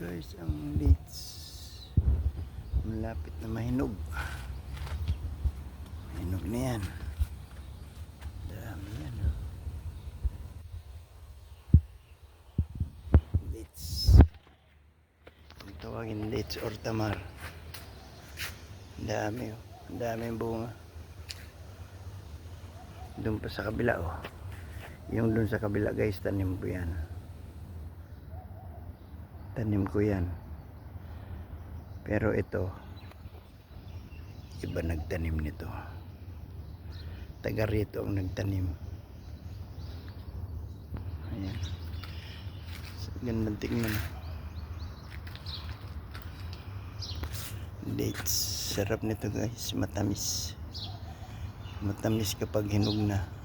Guys, ang dates malapit na mahinog. Mahinog na yan. Dami yan. Dates. Kung tawagin dates or tamar. Dami oh. Ang daming bunga. Doon pa sa kabila oh. Yung doon sa kabila guys, tanim ko yan. Tanim ko yan. Pero ito, iba nagtanim nito. Taga rito ang nagtanim. Ayan. Gandang tingnan. Dates. Sarap nito guys. Matamis. Matamis kapag hinog na.